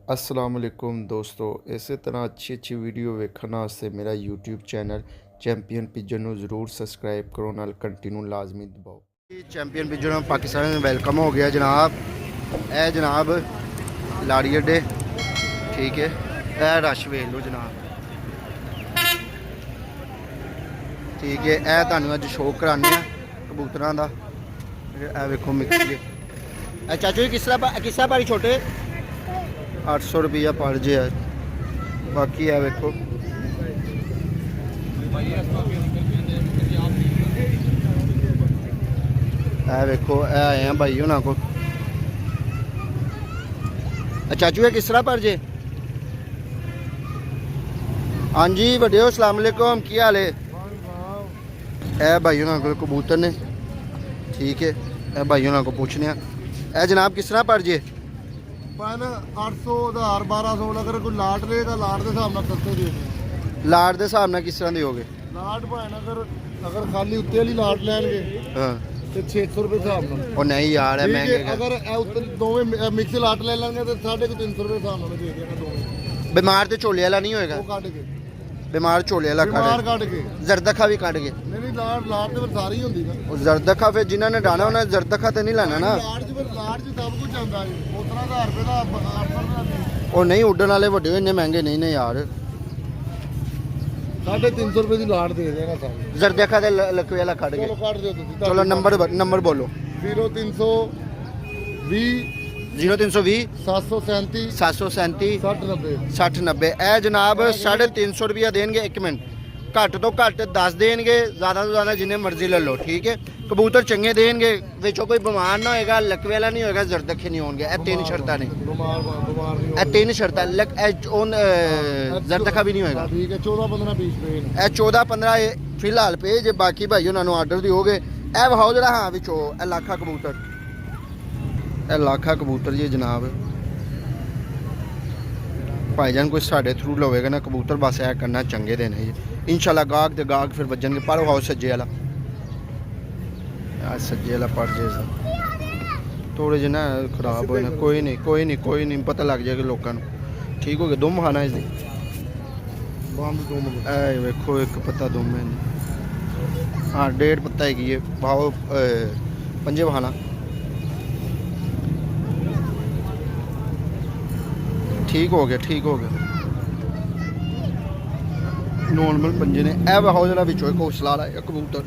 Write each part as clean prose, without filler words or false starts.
अस्सलाम वालेकुम दोस्तों, इस तरह अच्छी वीडियो वेखने वास्ते मेरा यूट्यूब चैनल चैंपियन पिजन ਨੂੰ ਜ਼ਰੂਰ सब्सक्राइब करो, नाल कंटिन्यू लाजमी दबाओ। चैंपियन पिजन पाकिस्तान में वेलकम हो गया जनाब। ए जनाब लाड़ी अड्डे, ठीक है। ए रश वेख लो जनाब, ठीक है। ए तुहानू अज शो कराने कबूतरां दा। ए वेखो मिक्सी, ए चाचू जी किस तरह भारी छोटे 800 रुपया पर जे है। बाकी है वेखो वेखो ए आए हैं भाई होना को। चाचू है किस तरह पर जे? हाँ जी बड़े हो, अस्सलाम वालेकुम, की हाल है? ए भाई होना को कबूतर ने, ठीक है। ए भाई होना को पूछने ए जनाब किस तरह पर जे? 800 1000 1200 अगर कोई लाट लेगा लाट के हिसाब सस्ते दे देंगे। लाट के हिसाब न किस तरह दे होगे? लाट भाई अगर खाली उत्ते वाली लाट लैनगे हाँ तो 600 रुपये हिसाब नाल। ओ नहीं यार है महंगे। अगर दोवें मिक्स लाट ले लेंगे तो 350 रुपये हिसाब नाल दे देंगे दोवें। बीमार तो झोले वाला नहीं होएगा? वो काट के बीमार झोले वाला काट के जरदखा भी काट के नहीं लाट तो फिर सारी होंदी ना। ਉਹ ਜ਼ਰਦਖਾ ਫਿਰ ਜਿਨ੍ਹਾਂ ਨੇ ਡਾਣਾ ਉਹਨਾਂ ਜ਼ਰਦਖਾ ਤੇ ਨਹੀਂ ਲੈਣਾ ਨਾ। लाट च सब कुछ आंदा है। 15000 रुपये का 800 रुपये ਉਹ ਨਹੀਂ ਉੱਡਣ ਵਾਲੇ ਵੱਡੇ ਇੰਨੇ ਮਹਿੰਗੇ ਨਹੀਂ ਨੇ ਯਾਰ। 350 रुपये की लाट दे देगा सारी। ਜ਼ਰਦਖਾ ਦੇ ਲਕਵੇ ਵਾਲਾ ਕੱਢ ਕੇ चलो काट दियो तुसी। ਚਲੋ ਨੰਬਰ ਬੋਲੋ। 0320 0320 737 737 60 90। 60 90। ਇਹ ਜਨਾਬ 350 ਰੁਪਇਆ ਦੇਣਗੇ। ਇੱਕ ਮਿੰਟ, ਘੱਟ ਤੋਂ ਘੱਟ 10 ਦੇਣਗੇ, ਜ਼ਿਆਦਾ ਤੋਂ ਜ਼ਿਆਦਾ ਜਿੰਨੇ ਮਰਜ਼ੀ ਲੈ ਲਓ, ਠੀਕ ਹੈ। ਕਬੂਤਰ ਚੰਗੇ ਦੇਣਗੇ, ਵਿੱਚੋਂ ਕੋਈ ਬਿਮਾਰ ਨਾ ਹੋਏਗਾ, ਲਕਵੇ ਵਾਲਾ ਨਹੀਂ ਹੋਏਗਾ, ਜ਼ਰਦਖੇ ਨਹੀਂ ਹੋਣਗੇ। ਇਹ ਤਿੰਨ ਸ਼ਰਤਾਂ ਨੇ। ਬਿਮਾਰ ਨਹੀਂ ਇਹ ਤਿੰਨ ਸ਼ਰਤਾਂ ਜ਼ਰਦਖਾ ਵੀ ਨਹੀਂ ਹੋਏਗਾ। ਠੀਕ ਹੈ। 14 15 20 ਰੁਪਏ ਨੇ। ਇਹ 14 15 ਫਿਲਹਾਲ ਪਏ ਜੇ, ਬਾਕੀ ਭਾਈ ਉਹਨਾਂ ਨੂੰ ਆਰਡਰ ਦਿਓਗੇ। ਇਹ ਵਿਖਾਓ ਜਿਹੜਾ ਹਾਂ ਵਿੱਚੋਂ ਇਹ ਲਾਖਾ ਕਬੂਤਰ, ਇਹ ਲਾਖਾ ਕਬੂਤਰ ਜੀ ਜਨਾਬ। ਭਾਈਜਾਨ ਕੋਈ ਸਾਡੇ ਥਰੂ ਲਵੇਗਾ ਨਾ ਕਬੂਤਰ, ਬਸ ਇਹ ਕਰਨਾ ਚੰਗੇ ਦੇ ਨੇ ਜੀ इंशाल्लाह। गाहक दे गाहक फिर बजनगे। पर हाउ सज्जे वाला यार, सज्जे वाला पड़ जाए थोड़े जे ना खराब होए ना। कोई नहीं पता लग जाएगा लोगों को। ठीक हो गया। दुम खाना इसकी ए वेखो एक पत्ता दुम है। हाँ 1.5 पत्ता है ये भाव पंजे बहाना। ठीक हो गया नॉर्मल पंजे ने। ए विखाओ जरा विचों एक हौसला वाला कबूतर।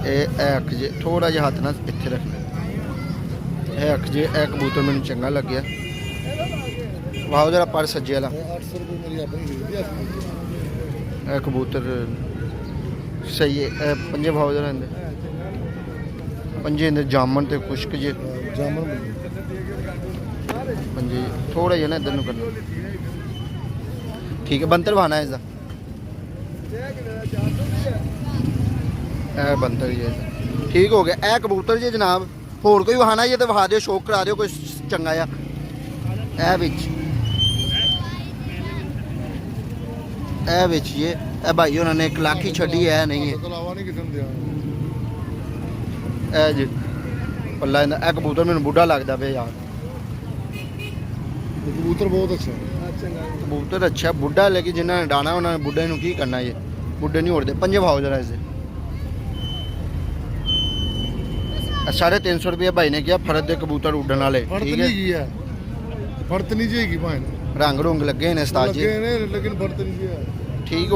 ये अख जे थोड़ा जिहा हाथ ना इत्थे रखना। ये अख जे ए कबूतर मैनूं चंगा लग्या। विखाओ जरा पर सज्जे वाला। 800 रुपये मेरी अपनी खरीदी ए कबूतर सही है। ए पंजे विखाओ जरा इंदे पंजे इंदे जामन ते खुश्क जे जामन पंजे थोड़ा जिहा ना इधर नूं करना। ठीक है। बंतर बहाना है इसका। ए बंतर जी ठीक हो गया। ए कबूतर जी जनाब होर कोई वहाना जी तो वहा दिओ, शौक करा दिओ कोई चंगा जा। ये ए भाई उन्होंने एक लाखी छड़ी है नहीं है। ए जी पल्ला ए कबूतर मैंने बुढ़ा लगता पे यार। कबूतर बहुत अच्छा कबूतर अच्छा बुढ़ा, लेकिन जिन्होंने डाना उन्होंने बुढ़े नूं की करना ये। बुढ़े नहीं उड़ते। पंजे भाव जरा इसे 350 रुपये भाई ने किया। फरद दे कबूतर उड़न वाले, ठीक है। फर्त नहीं जाएगी भाई, रंग रुंग लगे ने उस्ताद जी, लेकिन फर्त नहीं गया। ठीक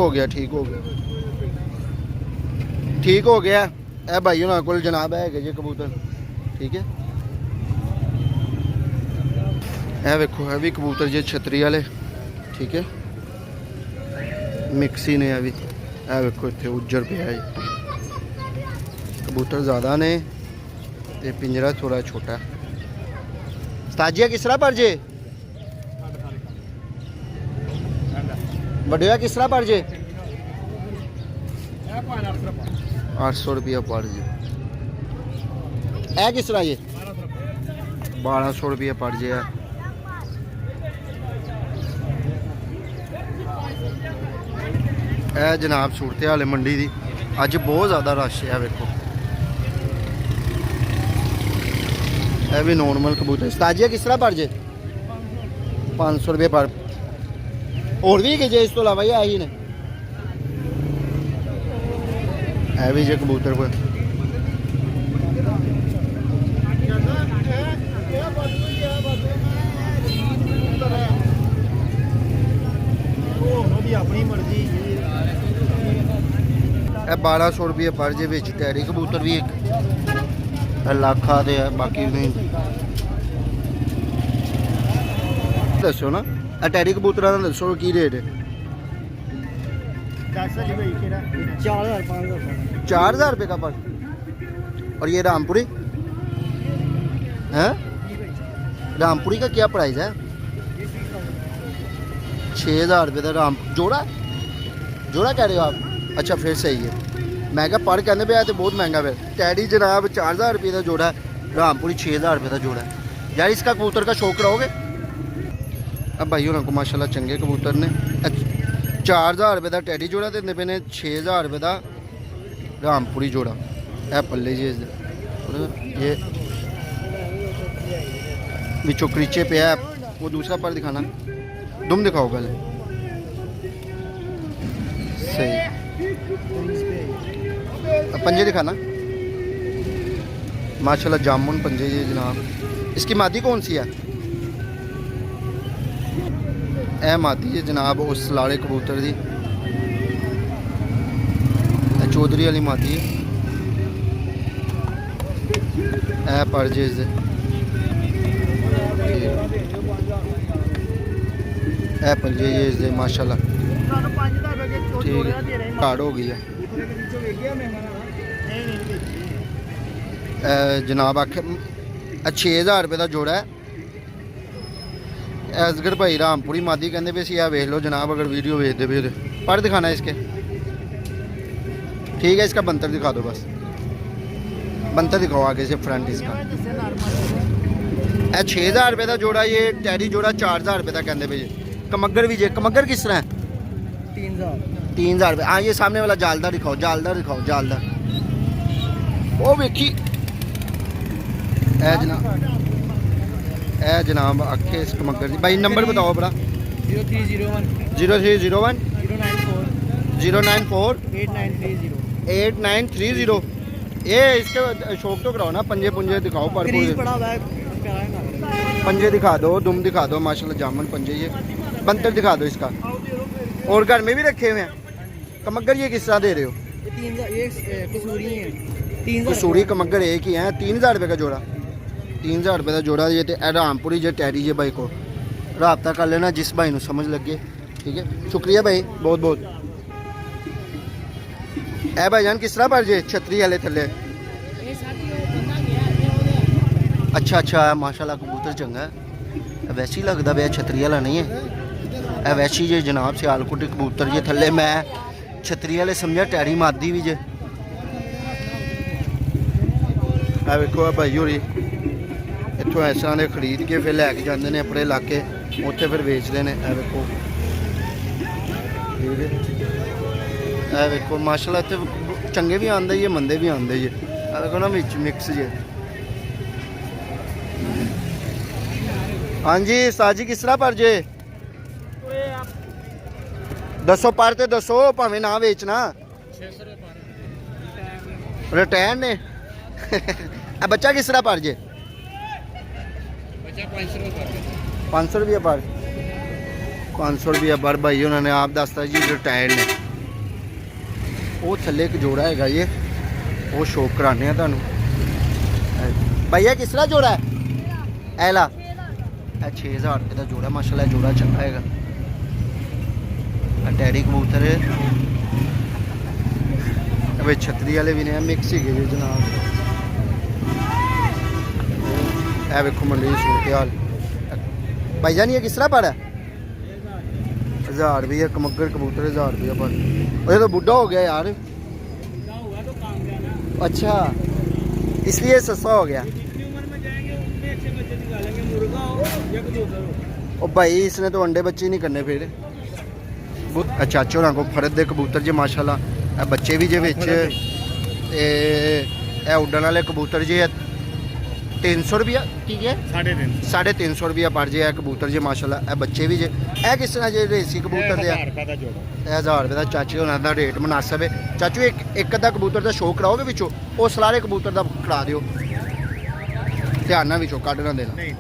हो गया ए भाई उन्होंने कोल जनाब है जी कबूतर, ठीक है। ए वेखो है भी कबूतर जी छतरी वाले, ठीक है। मिक्सी ने अभी ए वेखो इतने उज्जर पे है। कबूतर ज़्यादा ने ते पिंजरा थोड़ा छोटा। ताजिया किस तरह पर जे? बड़िया किस तरह पर जे? 800 रुपया पर जे। ए किस तरह ये? 1200 रुपया पर जे है। ए जनाब सूरत हाल मंडी दी अज बहुत ज़्यादा रश है। वेखो यह भी नॉर्मल कबूतर। ताजिया किस तरह पर जे? 500 रुपये पर। और भी कि जे इस तो इलावा ही आई ने है भी जे कबूतर कोई अपनी मर्जी 1200 रुपये पर जे विच टैडी कबूतर भी एक लाखा दे है बाकी नहीं दसो ना टैडी कबूतर का दसो की रेट है 4000 रुपये का पर। और ये रामपुरी है रामपुरी का क्या प्राइस है 6000 रुपये का राम जोड़ा जोड़ा कह रहे हो आप अच्छा फिर सही है महंगा पर कहने पे तो बहुत महंगा फिर टैडी जनाब 4000 रुपये का जोड़ा है रामपुरी 6000 रुपये का जोड़ा है यार इसका कबूतर का शौक रहोगे। अब भाई उन्होंने को माशाल्लाह चंगे कबूतर ने 4000 रुपये का टैडी जोड़ा देते पे ने 6000 रुपये का रामपुरी जोड़ा है पल्ले जी ये बिचो क्रीचे पे है वो दूसरा पर दिखाना दुम दिखाओ पहले सही पंजे दिखाना माशाल्लाह जामुन पंजे ये जनाब। इसकी मादी कौन सी है ए मादी है जनाब उस लाड़े कबूतर दी चौधरी वाली मादी है ए परजेज ए परजेज दे माशाल्लाह ठीक है कार्ड हो गई है जनाब आखे 6000 रुपये का जोड़ा है असगर भाई रामपुरी मादी कहते पे सी वेख लो जनाब अगर वीडियो वेचते पे पर दिखाना इसके ठीक है इसका बंतर दिखा दो बस बंतर दिखाओ आगे से फ्रंट इसका 6000 रुपये का जोड़ा ये टैडी जोड़ा 4000 रुपये का कहते पे कमगर भी जे कमगर किस तरह है 3000 रुपये हाँ ये सामने वाला जालदार दिखाओ जालदार वो वेखी जनाब आखे इस कमगर जी भाई नंबर बताओ बड़ा 0301 094 8930 ये इसके शौक तो कराओ ना पंजे पुंजे दिखाओ पर पंजे दिखा दो दुम दिखा दो माशाल्लाह जामन पंजे ये बंतर दिखा दो इसका और घर में भी रखे हुए हैं कमगर ये किस तरह दे रहे हो कसूरी कमगर एक ही है 3000 रुपये का जोड़ा 3000 रुपये का जोड़ा ये रामपुरी जे टैडी जे भाई को रबता कर लेना जिस भाई को समझ लगे ठीक है शुक्रिया भाई बहुत बहुत ए भाई जान किस तरह पर जे छतरी वाले थले अच्छा माशाल्लाह कबूतर चंगा है वैसे ही लगता भैया छतरी वाला नहीं है वैसे ही जे जनाब सियालकोट कबूतर जे थले मैं छतरी वाले समझा टैडी मादी भी जे वेखो भाई होरी इतों इस तरह के खरीद के फिर लैके जाते हैं अपने इलाके उत्थे फिर बेचते हैं वेखो ठीक है वेखो माशाल्लाह इतने चंगे भी आते जी मंदे भी आते जी देखो ना मिक्स जे हाँ जी साजी किस तरह पर जे दसो पर तो दसो भावें ना बेचना रिटर्न ने बच्चा किस तरह पर जे 500 रुपये पर 500 रुपये पर भाई उन्होंने आप दसता जी रिटायर्ड ने वो थले एक जोड़ा है ये वो शौक कराने तुहानू भैया किस तरह जोड़ा है ऐला 6000 रुपये का जोड़ा माशाल्लाह जोड़ा चंगा है टैडी कबूतर छतरी वाले भी ने मिक्स ही गए जनाब ए वेखो मंडी सूरत हाल भाईजान ये किस तरह पर है 1000 रुपये कमगर कबूतर 1000 रुपये पर ये तो बुढ़ा हो गया यार अच्छा इसलिए सस्ता हो गया ओ भाई इसने तो अंडे बच्चे नहीं करने फिर अच्छा होना को फरद दे कबूतर जी माशाल्लाह बच्चे भी जे विच उड़न वाले कबूतर जी 300 रुपया ठीक है 350 350 रुपया पड़ जे कबूतर जे माशाल्लाह ए बच्चे भी जे ए किस तरह जे देसी कबूतर दे 1000 रुपए ਦਾ ਜੋੜਾ 1000 रुपये का चाचे होना दा रेट मुनासिब है चाचू एक अद्धा कबूतर का शो कराओगे विचों ਉਹ ਸਾਰੇ कबूतर का करा दियो ध्यान नाल विचों कढ ना देना ਨਹੀਂ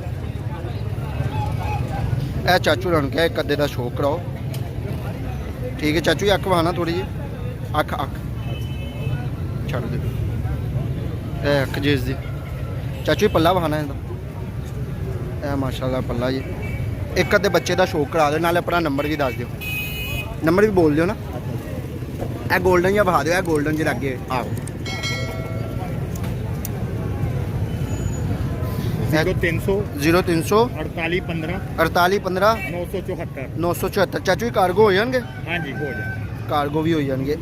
ए चाचू होना क्या एक अद्धे का शो कराओ ठीक है चाचू अख बहाना थोड़ी जी अख छड़ दे ए अख जिस दी चाचू जी पल्ला बहाना है ए माशाल्लाह पल्ला जी एक अद्धे बच्चे का शो करा दो नाले अपना नंबर भी दस दियो नंबर भी बोल दियो ना ए गोल्डन या बहा दियो ए गोल्डन जी अगे आओ 0300 0300 48 15 48 15 974 974 चाचू जी कार्गो हो जाएंगे ਹਾਂਜੀ ਹੋ ਜਾ कार्गो भी हो जाएंगे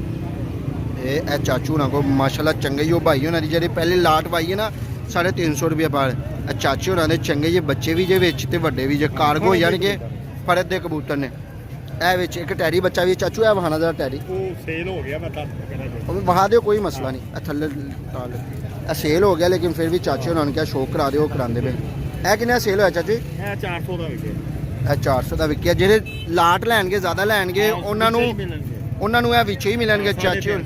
ये चाचू ना को माशाल्लाह चंगे जो भाई होना दी जेह्ड़ी पहले लाट पाई है ना 350 रुपये पर चाचू होना दे चंगे जे बच्चे भी जे विच ते वड्डे भी जे कार्गो हो जाएंगे फरद दे कबूतर ने ए विच एक टैरी बच्चा भी चाचू है बहाना जरा टैरी ਉਹ ਸੇਲ ਹੋ ਗਿਆ ਮੈਂ ਦੱਸ ਕਿਹੜਾ ਜੋ ਉਹ बहा दियो कोई मसला नहीं थल्ले टाल सेल हो गया लेकिन फिर भी चाचू होना क्या शो करा दियो करांदे पे ए किन्ना सेल होया चाचू ਇਹ 400 ਦਾ ਵਿਕੇ ਇਹ 400 ਦਾ ਵਿਕਿਆ ਜਿਹੜੇ ਲਾਟ ਲੈਣਗੇ ਜ਼ਿਆਦਾ ਲੈਣਗੇ ਉਹਨਾਂ ਨੂੰ ਇਹ ਵਿੱਚੇ ਹੀ ਮਿਲਣਗੇ ਚਾਚੂ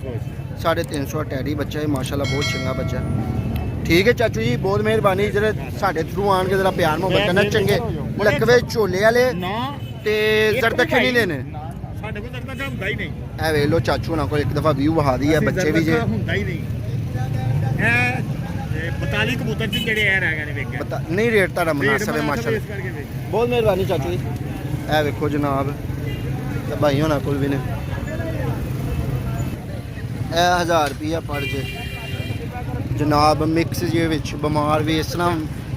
350 ਟੈਡੀ ਬੱਚਾ ਹੈ ਮਾਸ਼ਾਅੱਲਾ ਬਹੁਤ ਚੰਗਾ ਬੱਚਾ ਹੈ। ਠੀਕ ਹੈ ਚਾਚੂ ਜੀ ਬਹੁਤ ਮਿਹਰਬਾਨੀ ਜਿਹੜੇ ਸਾਡੇ ਥਰੂ ਆਣਗੇ ਜਰਾ ਪਿਆਰ ਮੁਹੱਬਤ ਕਰਨਾ ਚੰਗੇ ਲਕਵੇ ਝੋਲੇ ਵਾਲੇ ਨਾ ਤੇ ਜ਼ਰਦਖੇ ਨਹੀਂ ਲੈਣੇ ਸਾਡੇ ਕੋਲ ਦਰਦਾ ਹੁੰਦਾ ਹੀ ਨਹੀਂ ਇਹ ਵੇਖ ਲਓ ਚਾਚੂ ਨਾਲ ਕੋਲ ਇੱਕ ਦਫਾ ਵਿਊ ਵਹਾ ਦੀ ਹੈ ਬੱਚੇ ਵੀ ਜੇ ਹੁੰਦਾ ਹੀ ਨਹੀਂ ਇਹ 42 ਕਬੂਤਰ ਚ ਜਿਹੜੇ ਐ ਰਹਿ ਗਏ ਨੇ ਵੇਖਿਆ ਪਤਾ ਨਹੀਂ ਰੇਟ ਤੁਹਾਡਾ ਮੁਨਾਸਬ ਹੈ ਮਾਸ਼ਾਅੱਲਾ ਬਹੁਤ ਮਿਹਰਬਾਨੀ ਚਾਚੂ ਜੀ ਇਹ ਵੇਖੋ ਜਨਾਬ ਤੇ ਭਾਈ ਹੋਣਾ ਕੋਲ ਵੀ ਨੇ ਇਹ 1000 ਰੁਪਿਆ ਪੜ ਜੇ ਜਨਾਬ ਮਿਕਸ ਜੇ ਵਿੱਚ ਬਿਮਾਰ ਵੀ ਇਸ ਤਰ੍ਹਾਂ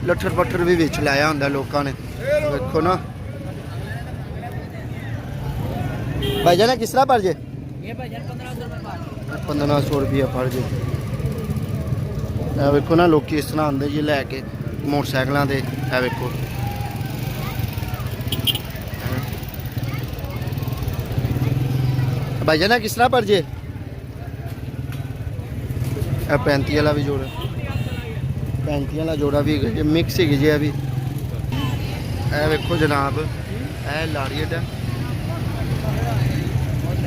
ਲੱਠਰ ਪੱਠਰ ਵੀ ਵਿੱਚ ਲਾਇਆ ਹੁੰਦਾ ਲੋਕਾਂ ਨੇ ਵੇਖੋ ਨਾ ਭਾਈ ਜਾਨਾ ਕਿਸ ਤਰ੍ਹਾਂ ਪੜ ਜੇ ਇਹ ਭਾਈ ਜਾਨ 1500 ਰੁਪਿਆ ਪੜ ਜੇ ਇਹ ਵੇਖੋ ਨਾ ਲੋਕੀ ਇਸ ਤਰ੍ਹਾਂ ਆਉਂਦੇ ਜੀ ਲੈ ਕੇ ਮੋਟਰਸਾਈਕਲਾਂ ਤੇ ਇਹ ਵੇਖੋ ਭਾਈ ਜਾਨਾ ਕਿਸ ਤਰ੍ਹਾਂ ਪੜ ਜੇ ਇਹ 35 ਵਾਲਾ ਵੀ ਜੋੜਾ 35 ਵਾਲਾ ਜੋੜਾ ਵੀ ਹੈਗਾ ਮਿਕਸ ਹੀ ਜੇ ਵੀ ਇਹ ਵੇਖੋ ਜਨਾਬ ਇਹ ਲਾਰੀਅਟ ਹੈ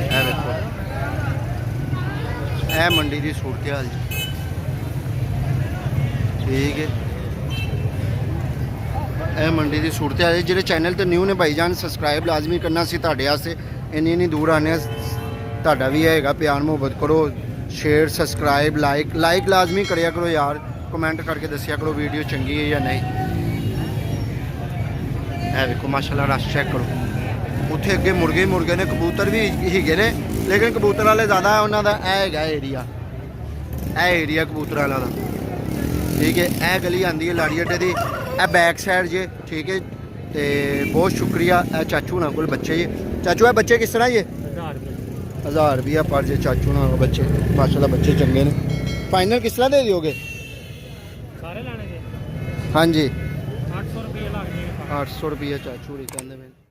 ਇਹ ਵੇਖੋ ਇਹ ਮੰਡੀ ਦੀ ਸੂਰਤ ਹਾਲ ਜੀ ਠੀਕ ਹੈ ਇਹ ਮੰਡੀ ਦੀ ਸੂਰਤ ਹਾਲ ਜਿਹੜੇ ਚੈਨਲ ਤੇ ਨਿਊ ਨੇ ਭਾਈਜਾਨ ਸਬਸਕ੍ਰਾਈਬ ਲਾਜ਼ਮੀ ਕਰਨਾ ਸੀ ਤੁਹਾਡੇ ਵਾਸਤੇ ਇੰਨੀ ਦੂਰ ਆਨੇ ਤੁਹਾਡਾ ਵੀ ਹੈਗਾ ਪਿਆਰ ਮੁਹੱਬਤ ਕਰੋ शेयर सब्सक्राइब लाइक लाजमी करिया करो यार कमेंट करके दसिया करो वीडियो चंगी है या नहीं है देखो माशाल्लाह रश चेक करो उत्थे अगे मुर्गे ने कबूतर भी हीगे ने लेकिन कबूतर वाले ज़्यादा उन्होंने हैगा एरिया कबूतर वाला ठीक है ए गली आती है लाड़ी अड्डे की ए बैक साइड जे ठीक है तो बहुत शुक्रिया ए चाचू ना कोल बच्चे जे चाचू ए बच्चे किस तरह जे 1000 रुपया पर जे चाचू ना बच्चे माशाल्लाह बच्चे चंगे ने फाइनल किस तरह दे दोगे सारे लाने के हाँ जी 800 रुपये लग जाएगा 800 रुपया चाचू कहते हैं